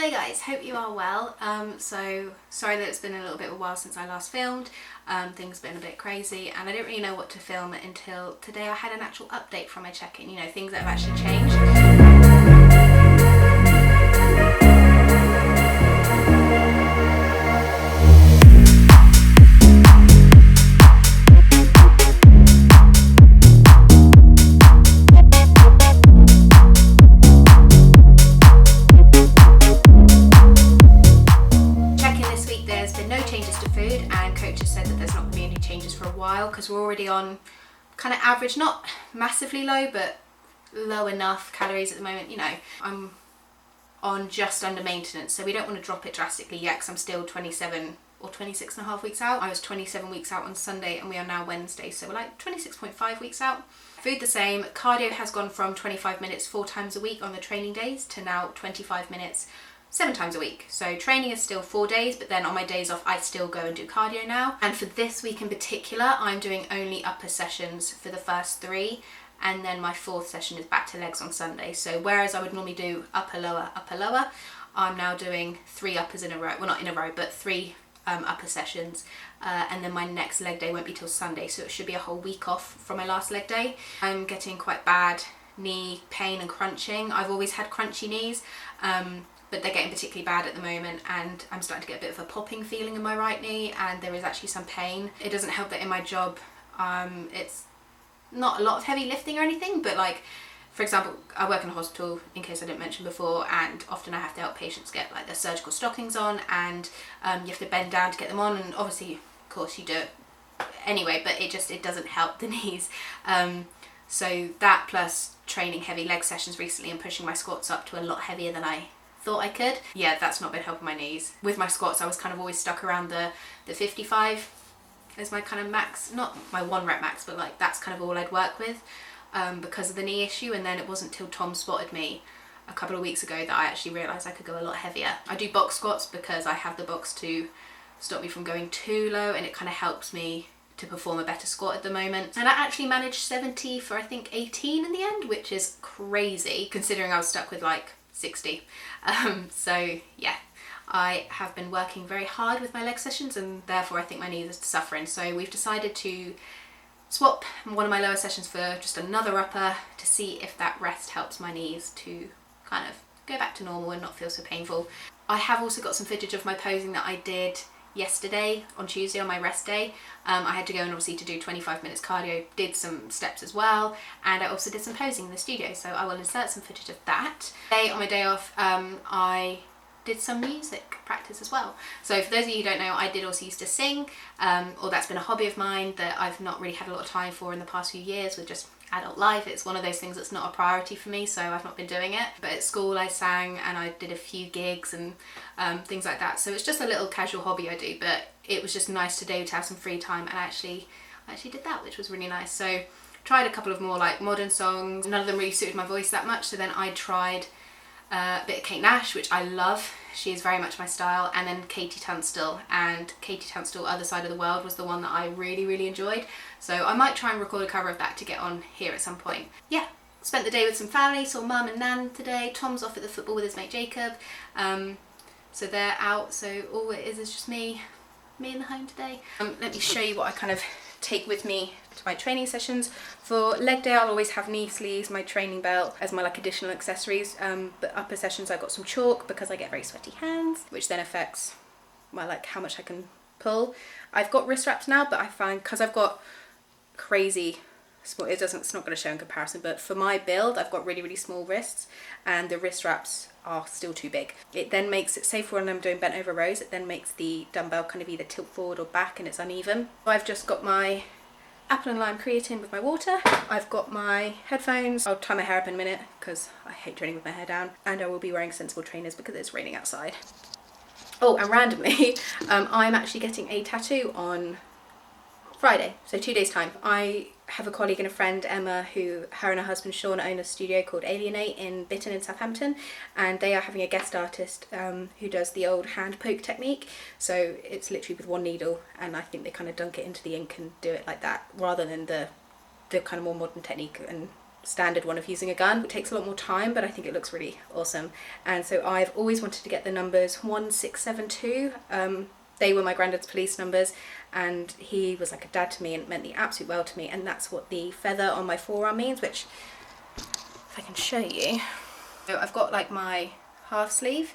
Hello guys, hope you are well. So sorry that it's been a little bit of a while since I last filmed. Things have been a bit crazy and I didn't really know what to film until today. I had an actual update from my check-in, you know, things that have actually changed. Because we're already on kind of average, not massively low, but low enough calories at the moment. You know, I'm on just under maintenance, so we don't want to drop it drastically yet because I'm still 27 or 26 and a half weeks out. I was 27 weeks out on Sunday and we are now Wednesday, so we're like 26.5 weeks out. Food the same. Cardio has gone from 25 minutes 4 times a week on the training days to now 25 minutes 7 times a week. So training is still 4 days, but then on my days off I still go and do cardio now. And for this week in particular, I'm doing only upper sessions for the first 3, and then my 4th session is back to legs on Sunday. So whereas I would normally do upper lower, I'm now doing 3 uppers in a row. Well, not in a row, but 3 upper sessions, and then my next leg day won't be till Sunday, so it should be a whole week off from my last leg day. I'm getting quite bad knee pain and crunching. I've always had crunchy knees, but they're getting particularly bad at the moment, and I'm starting to get a bit of a popping feeling in my right knee, and there is actually some pain. It doesn't help that in my job it's not a lot of heavy lifting or anything, but like, for example, I work in a hospital, in case I didn't mention before, and often I have to help patients get like their surgical stockings on, and you have to bend down to get them on, and obviously of course you do it anyway, but it doesn't help the knees. So that plus training heavy leg sessions recently and pushing my squats up to a lot heavier than I thought I could. Yeah, that's not been helping my knees. With my squats I was kind of always stuck around the 55 as my kind of max, not my 1 rep max, but like that's kind of all I'd work with because of the knee issue. And then it wasn't till Tom spotted me a couple of weeks ago that I actually realised I could go a lot heavier. I do box squats because I have the box to stop me from going too low, and it kind of helps me to perform a better squat at the moment. And I actually managed 70 for I think 18 in the end, which is crazy considering I was stuck with like 60. So yeah, I have been working very hard with my leg sessions, and therefore I think my knees are suffering. So we've decided to swap one of my lower sessions for just another upper to see if that rest helps my knees to kind of go back to normal and not feel so painful. I have also got some footage of my posing that I did yesterday on Tuesday on my rest day. I had to go and obviously to do 25 minutes cardio, did some steps as well, and I also did some posing in the studio, so I will insert some footage of that. Today on my day off I did some music practice as well. So for those of you who don't know, I did also used to sing, or that's been a hobby of mine that I've not really had a lot of time for in the past few years with just adult life. It's one of those things that's not a priority for me, so I've not been doing it. But at school I sang and I did a few gigs and things like that. So it's just a little casual hobby I do, but it was just nice today to have some free time, and I actually did that, which was really nice. So tried a couple of more like modern songs. None of them really suited my voice that much, so then I tried a bit of Kate Nash, which I love. She is very much my style, and then Katie Tunstall, and Katie Tunstall Other Side of the World was the one that I really enjoyed, so I might try and record a cover of that to get on here at some point. Yeah, spent the day with some family, saw mum and nan today. Tom's off at the football with his mate Jacob, so they're out, so all it is just me in the home today. Let me show you what I kind of take with me to my training sessions. For leg day I'll always have knee sleeves, my training belt as my like additional accessories, but upper sessions I've got some chalk because I get very sweaty hands, which then affects my like how much I can pull. I've got wrist wraps now, but I find because I've got crazy small, it's not going to show in comparison, but for my build I've got really small wrists, and the wrist wraps are still too big. It then makes it, safe when I'm doing bent over rows, it then makes the dumbbell kind of either tilt forward or back and it's uneven. I've just got my apple and lime creatine with my water. I've got my headphones. I'll tie my hair up in a minute because I hate training with my hair down, and I will be wearing sensible trainers because it's raining outside. Oh, and randomly I'm actually getting a tattoo on Friday, so 2 days time. I have a colleague and a friend, Emma, who her and her husband Sean own a studio called Alienate in Bitton in Southampton, and they are having a guest artist who does the old hand poke technique. So it's literally with one needle, and I think they kind of dunk it into the ink and do it like that rather than the kind of more modern technique and standard one of using a gun. It takes a lot more time, but I think it looks really awesome. And so I've always wanted to get the numbers 1672. They were my granddad's police numbers, and he was like a dad to me and meant the absolute world to me, and that's what the feather on my forearm means, which if I can show you. So I've got like my half sleeve.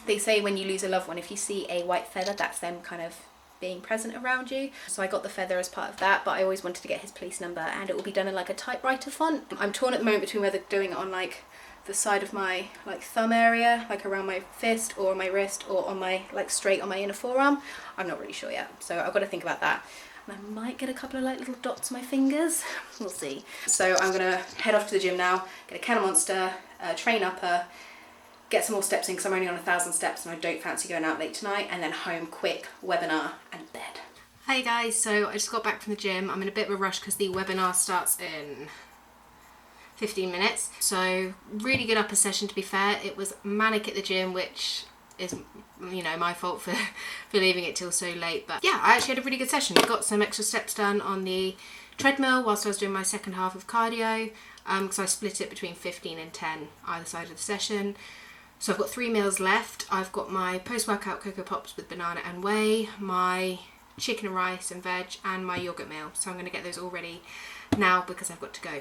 They say when you lose a loved one, if you see a white feather, that's them kind of being present around you. So I got the feather as part of that, but I always wanted to get his police number, and it will be done in like a typewriter font. I'm torn at the moment between whether doing it on like the side of my like thumb area, like around my fist, or on my wrist, or on my like straight on my inner forearm. I'm not really sure yet, so I've got to think about that. And I might get a couple of like little dots on my fingers, we'll see. So I'm gonna head off to the gym now, get a can of Monster, train upper, get some more steps in because I'm only on 1,000 steps and I don't fancy going out late tonight, and then home quick, webinar and bed. Hey guys, so I just got back from the gym. I'm in a bit of a rush because the webinar starts in 15 minutes. So really good upper session, to be fair. It was manic at the gym, which is, you know, my fault for leaving it till so late. But yeah, I actually had a really good session. Got some extra steps done on the treadmill whilst I was doing my second half of cardio, because I split it between 15 and 10 either side of the session. So I've got 3 meals left. I've got my post-workout Cocoa Pops with banana and whey, my chicken and rice and veg, and my yogurt meal. So I'm going to get those all ready now because I've got to go.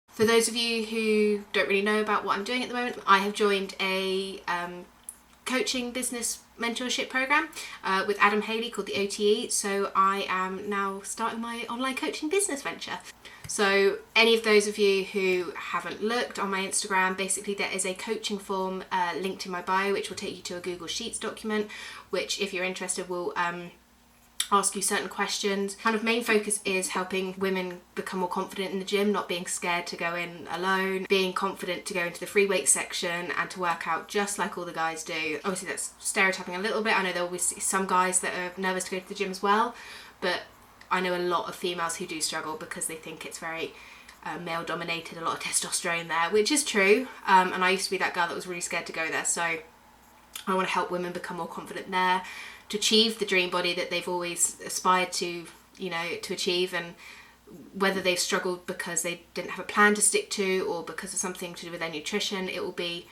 For those of you who don't really know about what I'm doing at the moment, I have joined a coaching business mentorship program with Adam Haley called the OTE. So I am now starting my online coaching business venture. So any of those of you who haven't looked on my Instagram, basically there is a coaching form linked in my bio, which will take you to a Google Sheets document, which if you're interested will ask you certain questions. Kind of main focus is helping women become more confident in the gym, not being scared to go in alone, being confident to go into the free weight section and to work out just like all the guys do. Obviously that's stereotyping a little bit. I know there will be some guys that are nervous to go to the gym as well, but I know a lot of females who do struggle because they think it's very male dominated, a lot of testosterone there, which is true, and I used to be that girl that was really scared to go there. So I want to help women become more confident there, to achieve the dream body that they've always aspired to, you know, to achieve, and whether they've struggled because they didn't have a plan to stick to or because of something to do with their nutrition, it will be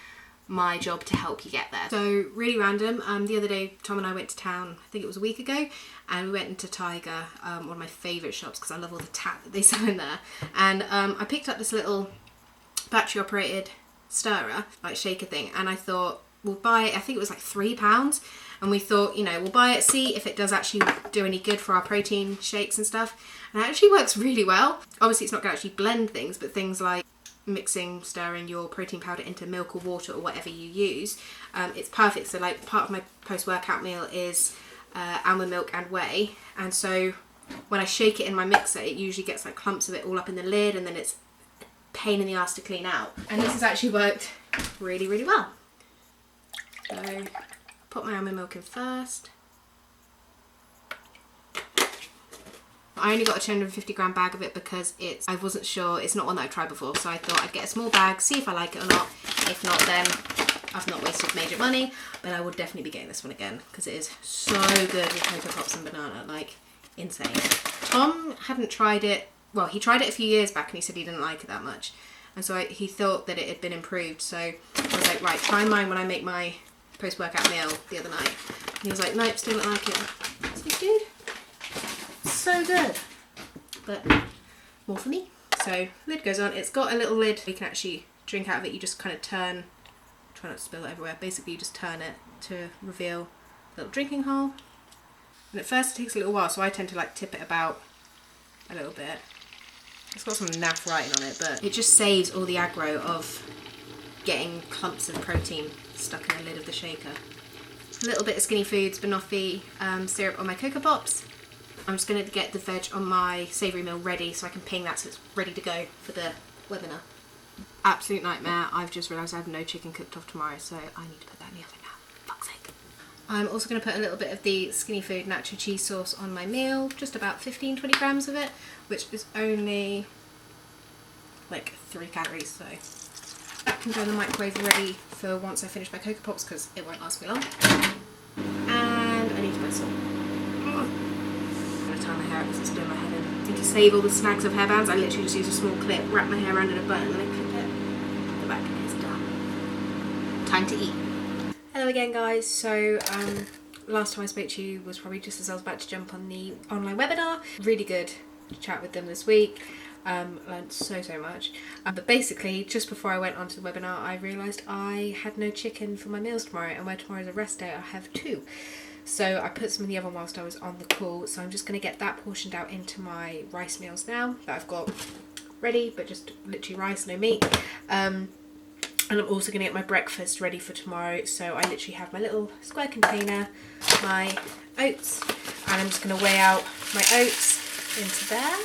my job to help you get there. So really random, the other day Tom and I went to town, I think it was a week ago, and we went into Tiger, one of my favourite shops because I love all the tat that they sell in there, and I picked up this little battery operated stirrer, like shaker thing, and I thought we'll buy it. I think it was like £3, and we thought, you know, we'll buy it, see if it does actually do any good for our protein shakes and stuff, and it actually works really well. Obviously it's not going to actually blend things, but things like stirring your protein powder into milk or water or whatever you use, it's perfect. So like part of my post-workout meal is almond milk and whey, and so when I shake it in my mixer it usually gets like clumps of it all up in the lid, and then it's a pain in the ass to clean out, and this has actually worked really, really well. So put my almond milk in first. I only got a 250 gram bag of it because I wasn't sure, it's not one that I've tried before, so I thought I'd get a small bag, see if I like it or not. If not, then I've not wasted major money, but I will definitely be getting this one again because it is so good with Cocoa Pops and banana, like insane. Tom hadn't tried it, well, he tried it a few years back and he said he didn't like it that much, and so he thought that it had been improved, so I was like, right, try mine when I make my post-workout meal the other night. And he was like, nope, still don't like it. It's like, dude, so good, but more for me. So lid goes on. It's got a little lid you can actually drink out of it. You just kind of turn, try not to spill it everywhere, basically you just turn it to reveal a little drinking hole, and at first it takes a little while, so I tend to like tip it about a little bit. It's got some naff writing on it, but it just saves all the aggro of getting clumps of protein stuck in the lid of the shaker. A little bit of Skinny Foods banoffee syrup on my Cocoa Pops. I'm just going to get the veg on my savoury meal ready so I can ping that so it's ready to go for the webinar. Absolute nightmare. I've just realised I have no chicken cooked off tomorrow, so I need to put that in the oven now. Fuck's sake. I'm also going to put a little bit of the Skinny Food nacho cheese sauce on my meal, just about 15-20 grams of it, which is only like 3 calories, so that can go in the microwave ready for once I finish my Cocoa Pops because it won't last me long. And I need to put some. I'm going to turn my hair because it's doing my head in. And to save all the snags of hairbands, I literally just use a small clip, wrap my hair around in a bun, and then I clip it. The back is done. Time to eat. Hello again, guys. So last time I spoke to you was probably just as I was about to jump on the online webinar. Really good chat with them this week. Learned so much. But basically, just before I went onto the webinar, I realised I had no chicken for my meals tomorrow, and where tomorrow is a rest day, I have 2. So I put some in the oven whilst I was on the call. So I'm just going to get that portioned out into my rice meals now that I've got ready, but just literally rice, no meat. And I'm also going to get my breakfast ready for tomorrow. So I literally have my little square container, my oats, and I'm just going to weigh out my oats into there.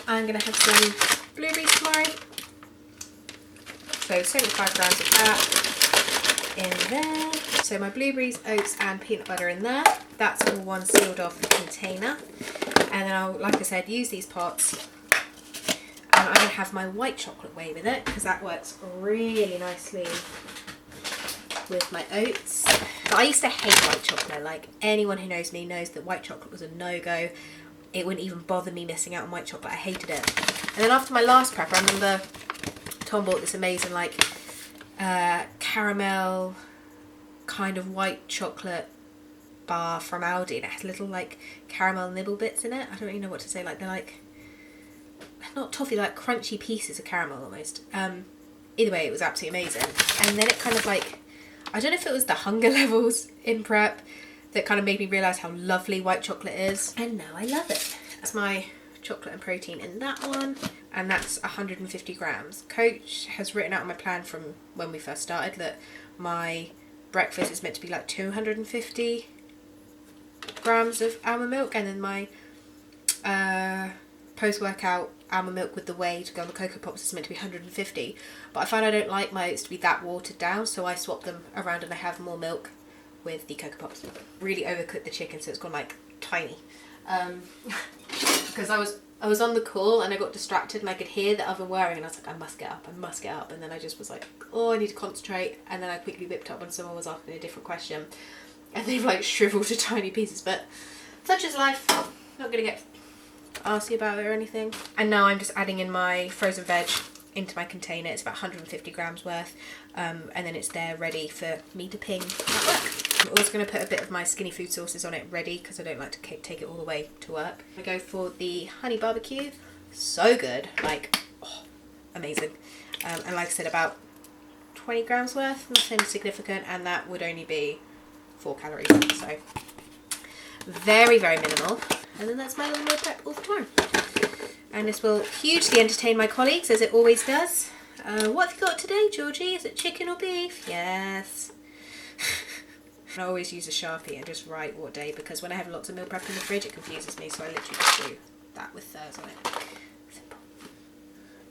I'm going to have some blueberries tomorrow. So 75 grams of that in there. So my blueberries, oats and peanut butter in there. That's all one sealed off container. And then I'll, like I said, use these pots. And I'm going to have my white chocolate whey with it because that works really nicely with my oats. But I used to hate white chocolate. Like, anyone who knows me knows that white chocolate was a no-go. It wouldn't even bother me missing out on white chocolate. I hated it. And then after my last prep, I remember Tom bought this amazing like caramel kind of white chocolate bar from Aldi, and it had little like caramel nibble bits in it. I don't really know what to say. Like, they're like, not toffee, like crunchy pieces of caramel almost. Either way, it was absolutely amazing. And then it kind of like, I don't know if it was the hunger levels in prep that kind of made me realise how lovely white chocolate is. And now I love it. That's my chocolate and protein in that one. And that's 150 grams. Coach has written out on my plan from when we first started that my breakfast is meant to be like 250 grams of almond milk. And then my post-workout almond milk with the whey to go on the Cocoa Pops is meant to be 150. But I find I don't like my oats to be that watered down. So I swap them around and I have more milk with the Cocoa Pops. Really overcooked the chicken, so it's gone like tiny. Because I was on the call and I got distracted and I could hear the oven whirring and I was like, I must get up. And then I just was like, oh, I need to concentrate. And then I quickly whipped up when someone was asking a different question. And they've like shriveled to tiny pieces. But such is life. Not gonna get arsy about it or anything. And now I'm just adding in my frozen veg into my container. It's about 150 grams worth. And then it's there ready for me to ping at work. I'm also going to put a bit of my skinny food sauces on it ready because I don't like to take it all the way to work. I go for the honey barbecue. So good. Like, oh, amazing. And like I said, about 20 grams worth. Nothing significant. And that would only be 4 calories. So very minimal. And then that's my little meal prep all for tomorrow. And this will hugely entertain my colleagues, as it always does. What have you got today, Georgie? Is it chicken or beef? Yes. I always use a Sharpie and just write what day, because when I have lots of meal prep in the fridge, it confuses me. So I literally just do that with thurs on it. Simple.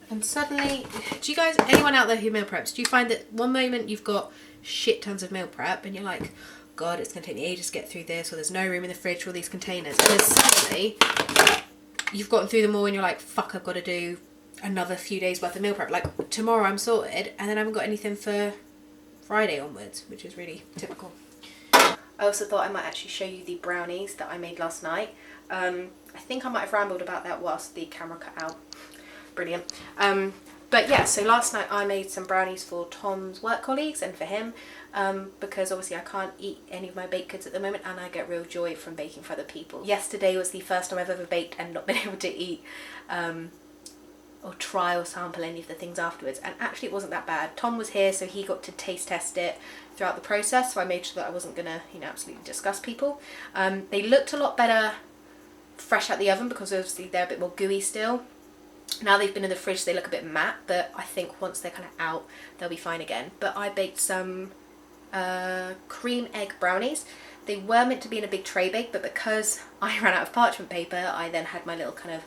And suddenly, do you guys, anyone out there who meal preps, do you find that one moment you've got shit tons of meal prep and you're like, God, it's going to take me ages to get through this, or there's no room in the fridge for all these containers. And then suddenly, you've gotten through them all and you're like, fuck, I've got to do another few days worth of meal prep. Like, tomorrow I'm sorted and then I haven't got anything for Friday onwards, which is really typical. I also thought I might actually show you the brownies that I made last night. I think I might have rambled about that whilst the camera cut out. Brilliant. But yeah, so last night I made some brownies for Tom's work colleagues and for him, because obviously I can't eat any of my baked goods at the moment and I get real joy from baking for other people. Yesterday was the first time I've ever baked and not been able to eat or try or sample any of the things afterwards, and actually it wasn't that bad. Tom was here, so he got to taste test it throughout the process, so I made sure that I wasn't gonna, you know, absolutely disgust people. They looked a lot better fresh out the oven because obviously they're a bit more gooey still. Now they've been in the fridge, they look a bit matte, but I think once they're kind of out, they'll be fine again. But I baked some cream egg brownies. They were meant to be in a big tray bake, but because I ran out of parchment paper, I then had my little kind of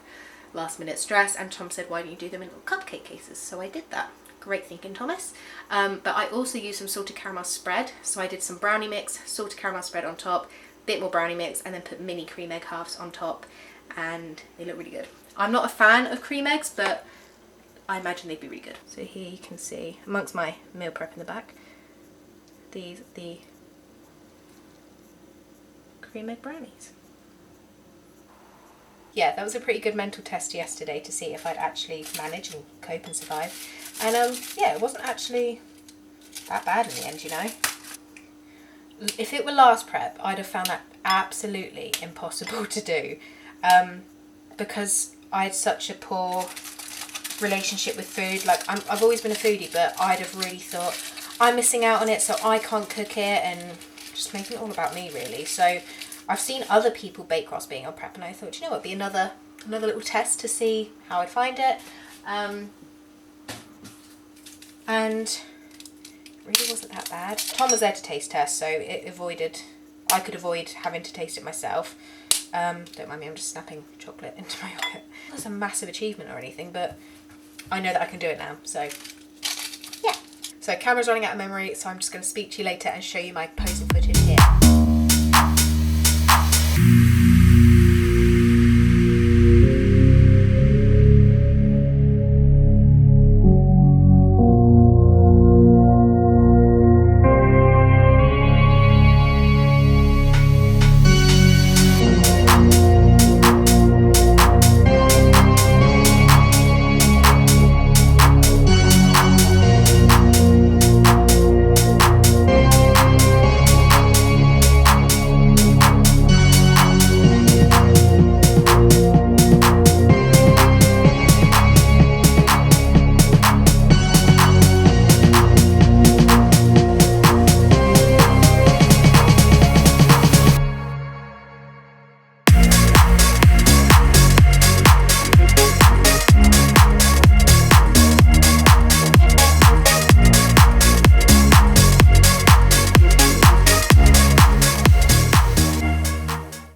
last minute stress, and Tom said, why don't you do them in little cupcake cases? So I did that. Great thinking, Thomas. But I also used some salted caramel spread. So I did some brownie mix, salted caramel spread on top, bit more brownie mix, and then put mini cream egg halves on top, and they look really good. I'm not a fan of cream eggs, but I imagine they'd be really good. So here you can see, amongst my meal prep in the back, these are the cream egg brownies. yeah, that was a pretty good mental test yesterday to see if I'd actually manage and cope and survive. And yeah, it wasn't actually that bad in the end, you know. If it were last prep, I'd have found that absolutely impossible to do, because I had such a poor relationship with food. Like, I've always been a foodie, but I'd have really thought, I'm missing out on it, so I can't cook it, and just making it all about me, really. So I've seen other people bake whilst being on prep, and I thought, you know what, it'd be another little test to see how I'd find it. And it really wasn't that bad. Tom was there to taste test, so I could avoid having to taste it myself. Don't mind me, I'm just snapping chocolate into my yogurt. That's a massive achievement or anything, but I know that I can do it now, so yeah. So camera's running out of memory, so I'm just going to speak to you later and show you my posing footage.